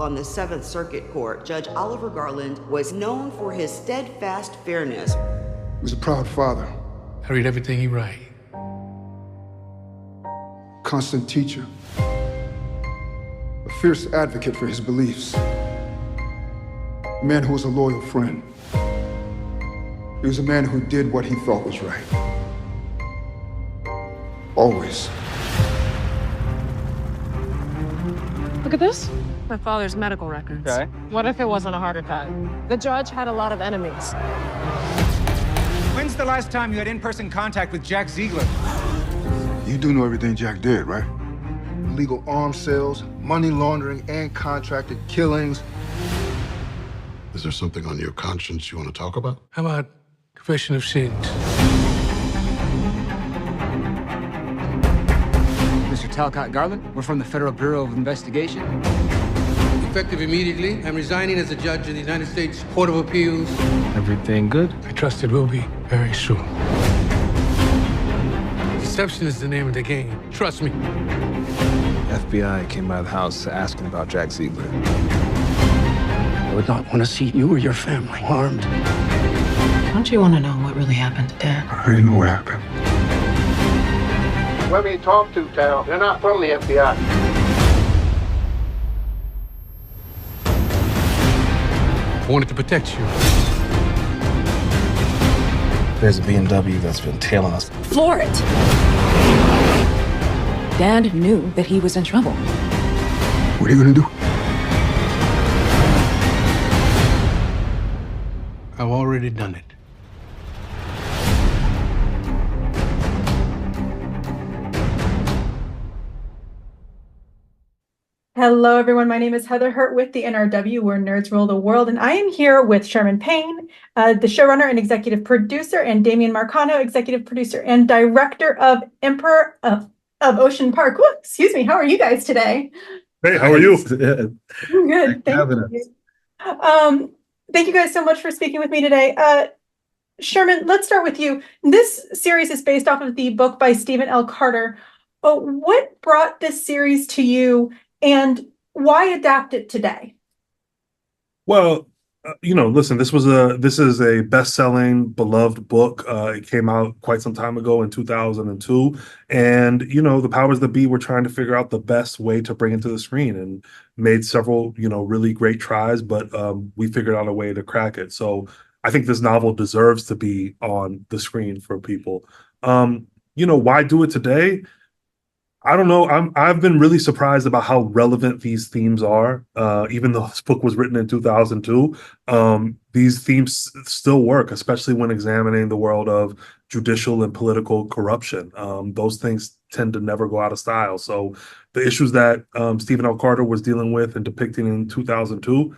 on the Seventh Circuit Court, Judge Oliver Garland was known for his steadfast fairness. He was a proud father. I read everything he writes. Constant teacher. A fierce advocate for his beliefs. A man who was a loyal friend. He was a man who did what he thought was right. Always. Look at this. My father's medical records. Okay. What if it wasn't a heart attack? The judge had a lot of enemies. When's the last time you had in-person contact with Jack Ziegler? You do know everything Jack did, right? Illegal arms sales, money laundering, and contracted killings. Is there something on your conscience you want to talk about? How about confession of sins? Mr. Talcott Garland, we're from the Federal Bureau of Investigation. Effective immediately, I'm resigning as a judge of the United States Court of Appeals. Everything good? I trust it will be very soon. Deception is the name of the game. Trust me. FBI came by the house asking about Jack Ziegler. I would not want to see you or your family harmed. Don't you want to know what really happened to Dad? I already know what happened. Whoever you talk to, Tal, they're not from the FBI. I wanted to protect you. There's a BMW that's been tailing us. Floor it! Dad knew that he was in trouble. What are you gonna do? I've already done it. Hello, everyone. My name is Heather Hurt with the NRW, where nerds rule the world, and I am here with Sherman Payne, the showrunner and executive producer, and Damian Marcano, executive producer and director of Emperor of Ocean Park. Whoa, excuse me. How are you guys today? Hey, how are you? I'm good. Thank you. Thank you guys so much for speaking with me today. Sherman, let's start with you. This series is based off of the book by Stephen L. Carter. What brought this series to you? And why adapt it today? Well, listen, this is a best-selling, beloved book. It came out quite some time ago in 2002. And, the powers that be were trying to figure out the best way to bring it to the screen and made several, really great tries, but we figured out a way to crack it. So I think this novel deserves to be on the screen for people. Why do it today? I don't know. I've been really surprised about how relevant these themes are. Even though this book was written in 2002, these themes still work, especially when examining the world of judicial and political corruption. Those things tend to never go out of style. So the issues that Stephen L. Carter was dealing with and depicting in 2002,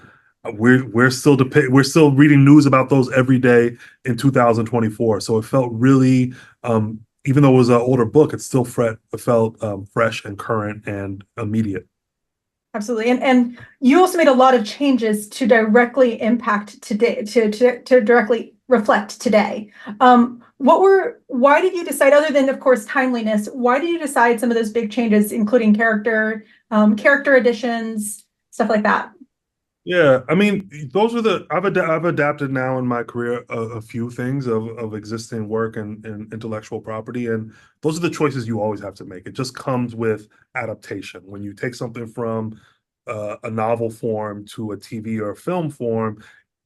we're still reading news about those every day in 2024. So it felt really. Even though it was an older book, it still felt fresh and current and immediate. Absolutely. And you also made a lot of changes to directly impact today, to directly reflect today. Why did you decide, other than, of course, timeliness, why did you decide some of those big changes, including character additions, stuff like that? Yeah, I mean, those are I've adapted now in my career a few things of existing work and intellectual property, and those are the choices you always have to make. It just comes with adaptation. When you take something from a novel form to a TV or a film form,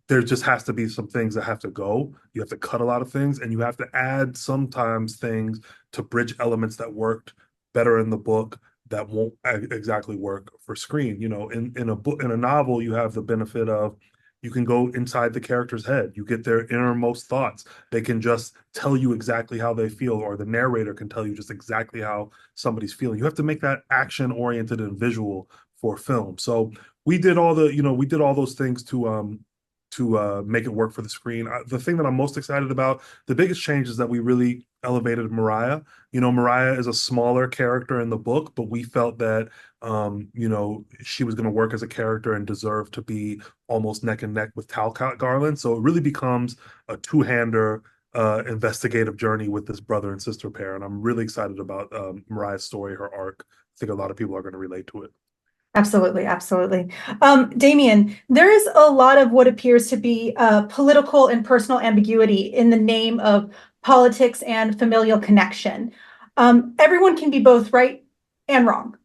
there just has to be some things that have to go. You have to cut a lot of things, and you have to add sometimes things to bridge elements that worked better in the book that won't exactly work for screen. In a book, in a novel, you have the benefit of you can go inside the character's head. You get their innermost thoughts. They can just tell you exactly how they feel, or the narrator can tell you just exactly how somebody's feeling. You have to make that action-oriented and visual for film. So we did all those things to make it work for the screen. The thing that I'm most excited about, the biggest change is that we really elevated Mariah. Mariah is a smaller character in the book, but we felt that, she was going to work as a character and deserve to be almost neck and neck with Talcott Garland. So it really becomes a two-hander investigative journey with this brother and sister pair. And I'm really excited about Mariah's story, her arc. I think a lot of people are going to relate to it. Absolutely, absolutely. Damian, there is a lot of what appears to be political and personal ambiguity in the name of politics and familial connection. Everyone can be both right and wrong.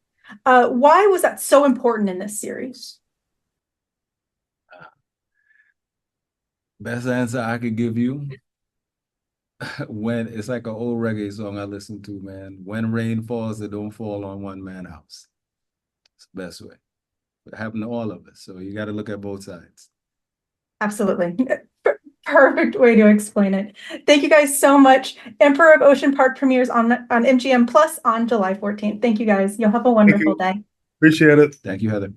Why was that so important in this series? Best answer I could give you, when it's like an old reggae song I listen to, man. When rain falls, it don't fall on one man house. It's the best way. It happened to all of us. So you got to look at both sides. Absolutely. Perfect way to explain it. Thank you guys so much. Emperor of Ocean Park premieres on MGM Plus on July 14th. Thank you guys. You'll have a wonderful day. Appreciate it. Thank you, Heather.